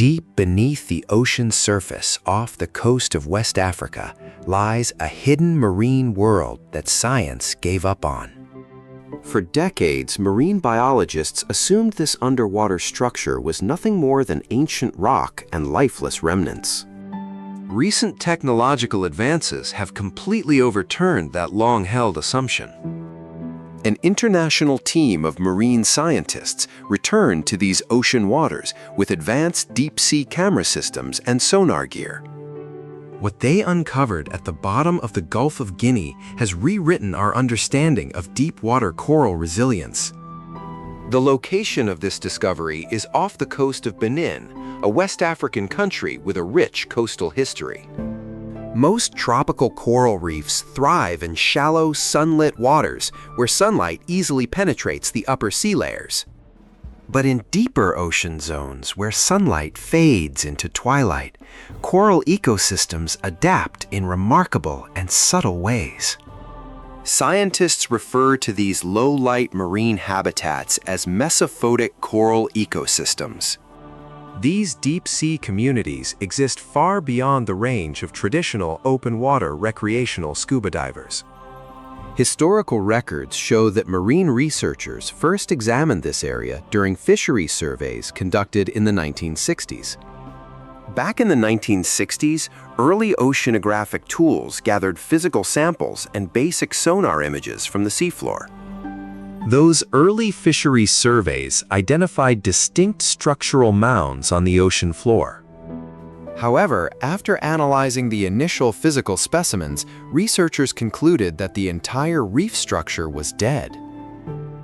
Deep beneath the ocean surface off the coast of West Africa lies a hidden marine world that science gave up on. For decades, marine biologists assumed this underwater structure was nothing more than ancient rock and lifeless remnants. Recent technological advances have completely overturned that long-held assumption. An international team of marine scientists returned to these ocean waters with advanced deep-sea camera systems and sonar gear. What they uncovered at the bottom of the Gulf of Guinea has rewritten our understanding of deep-water coral resilience. The location of this discovery is off the coast of Benin, a West African country with a rich coastal history. Most tropical coral reefs thrive in shallow, sunlit waters where sunlight easily penetrates the upper sea layers. But in deeper ocean zones where sunlight fades into twilight, coral ecosystems adapt in remarkable and subtle ways. Scientists refer to these low-light marine habitats as mesophotic coral ecosystems. These deep-sea communities exist far beyond the range of traditional open-water recreational scuba divers. Historical records show that marine researchers first examined this area during fisheries surveys conducted in the 1960s. Back in the 1960s, early oceanographic tools gathered physical samples and basic sonar images from the seafloor. Those early fisheries surveys identified distinct structural mounds on the ocean floor. However, after analyzing the initial physical specimens, researchers concluded that the entire reef structure was dead.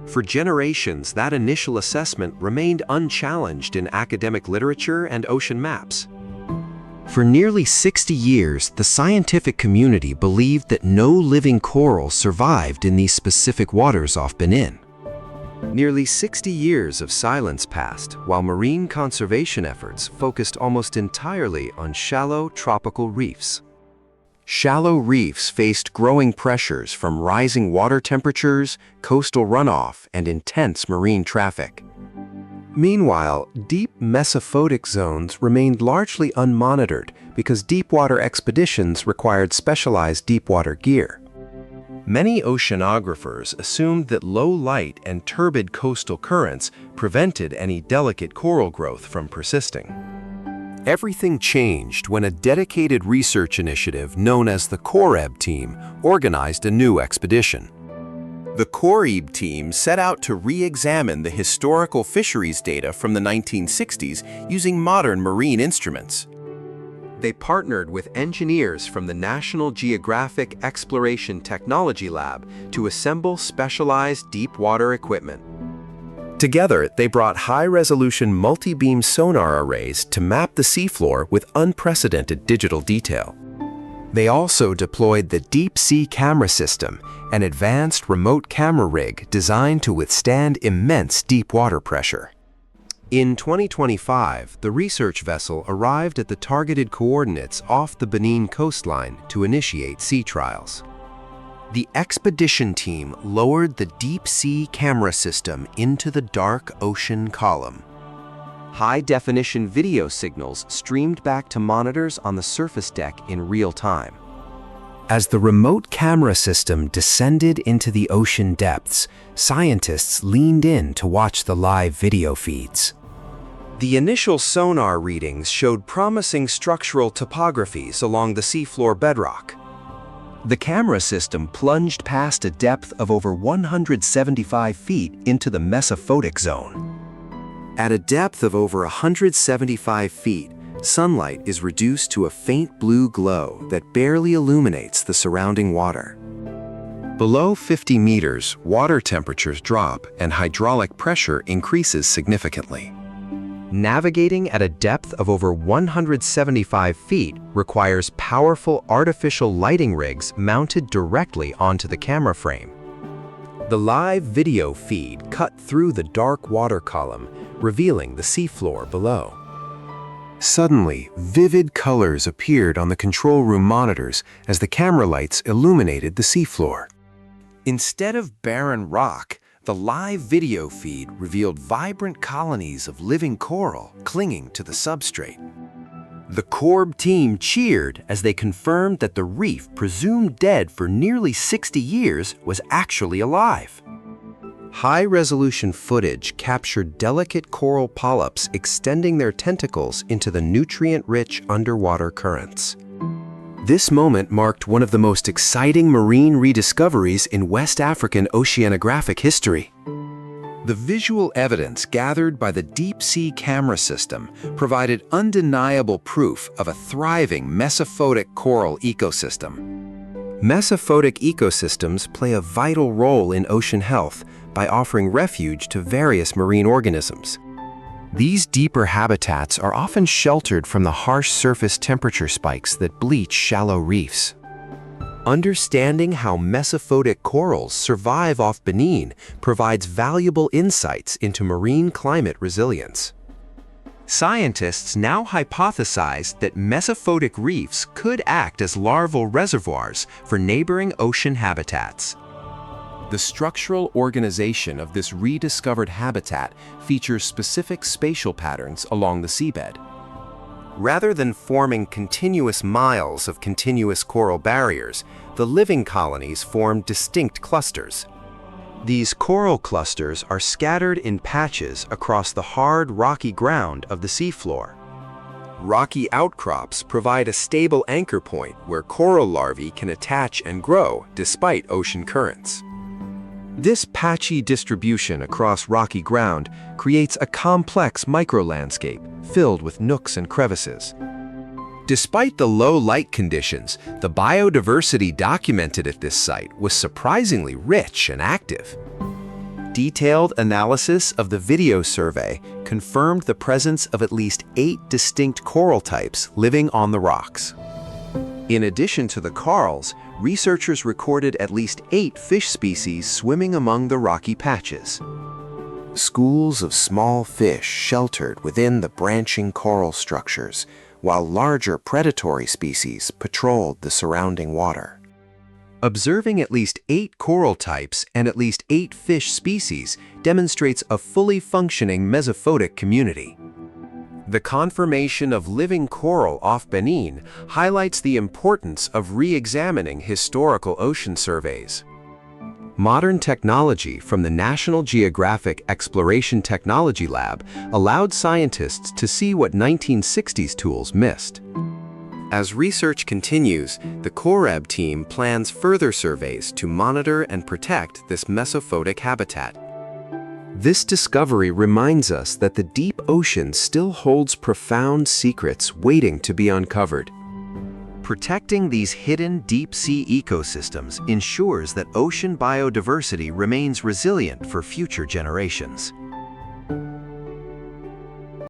For generations, that initial assessment remained unchallenged in academic literature and ocean maps. For nearly 60 years, the scientific community believed that no living coral survived in these specific waters off Benin. Nearly 60 years of silence passed, while marine conservation efforts focused almost entirely on shallow tropical reefs. Shallow reefs faced growing pressures from rising water temperatures, coastal runoff, and intense marine traffic. Meanwhile, deep mesophotic zones remained largely unmonitored because deepwater expeditions required specialized deepwater gear. Many oceanographers assumed that low light and turbid coastal currents prevented any delicate coral growth from persisting. Everything changed when a dedicated research initiative known as the COREB team organized a new expedition. The COREB team set out to re-examine the historical fisheries data from the 1960s using modern marine instruments. They partnered with engineers from the National Geographic Exploration Technology Lab to assemble specialized deep-water equipment. Together, they brought high-resolution multi-beam sonar arrays to map the seafloor with unprecedented digital detail. They also deployed the deep-sea camera system, an advanced remote camera rig designed to withstand immense deep water pressure. In 2025, the research vessel arrived at the targeted coordinates off the Benin coastline to initiate sea trials. The expedition team lowered the deep-sea camera system into the dark ocean column. High-definition video signals streamed back to monitors on the surface deck in real time. As the remote camera system descended into the ocean depths, scientists leaned in to watch the live video feeds. The initial sonar readings showed promising structural topographies along the seafloor bedrock. The camera system plunged past a depth of over 175 feet into the mesophotic zone. At a depth of over 175 feet, sunlight is reduced to a faint blue glow that barely illuminates the surrounding water. Below 50 meters, water temperatures drop and hydraulic pressure increases significantly. Navigating at a depth of over 175 feet requires powerful artificial lighting rigs mounted directly onto the camera frame. The live video feed cut through the dark water column, revealing the seafloor below. Suddenly, vivid colors appeared on the control room monitors as the camera lights illuminated the seafloor. Instead of barren rock, The live video feed revealed vibrant colonies of living coral clinging to the substrate. The COREB team cheered as they confirmed that the reef, presumed dead for nearly 60 years, was actually alive. High-resolution footage captured delicate coral polyps extending their tentacles into the nutrient-rich underwater currents. This moment marked one of the most exciting marine rediscoveries in West African oceanographic history. The visual evidence gathered by the deep-sea camera system provided undeniable proof of a thriving mesophotic coral ecosystem. Mesophotic ecosystems play a vital role in ocean health by offering refuge to various marine organisms. These deeper habitats are often sheltered from the harsh surface temperature spikes that bleach shallow reefs. Understanding how mesophotic corals survive off Benin provides valuable insights into marine climate resilience. Scientists now hypothesize that mesophotic reefs could act as larval reservoirs for neighboring ocean habitats. The structural organization of this rediscovered habitat features specific spatial patterns along the seabed. Rather than forming continuous miles of continuous coral barriers, the living colonies form distinct clusters. These coral clusters are scattered in patches across the hard, rocky ground of the seafloor. Rocky outcrops provide a stable anchor point where coral larvae can attach and grow despite ocean currents. This patchy distribution across rocky ground creates a complex microlandscape filled with nooks and crevices. Despite the low light conditions, the biodiversity documented at this site was surprisingly rich and active. Detailed analysis of the video survey confirmed the presence of at least 8 distinct coral types living on the rocks. In addition to the corals, researchers recorded at least 8 fish species swimming among the rocky patches. Schools of small fish sheltered within the branching coral structures, while larger predatory species patrolled the surrounding water. Observing at least 8 coral types and at least 8 fish species demonstrates a fully functioning mesophotic community. The confirmation of living coral off Benin highlights the importance of re-examining historical ocean surveys. Modern technology from the National Geographic Exploration Technology Lab allowed scientists to see what 1960s tools missed. As research continues, the COREB team plans further surveys to monitor and protect this mesophotic habitat. This discovery reminds us that the deep ocean still holds profound secrets waiting to be uncovered. Protecting these hidden deep-sea ecosystems ensures that ocean biodiversity remains resilient for future generations.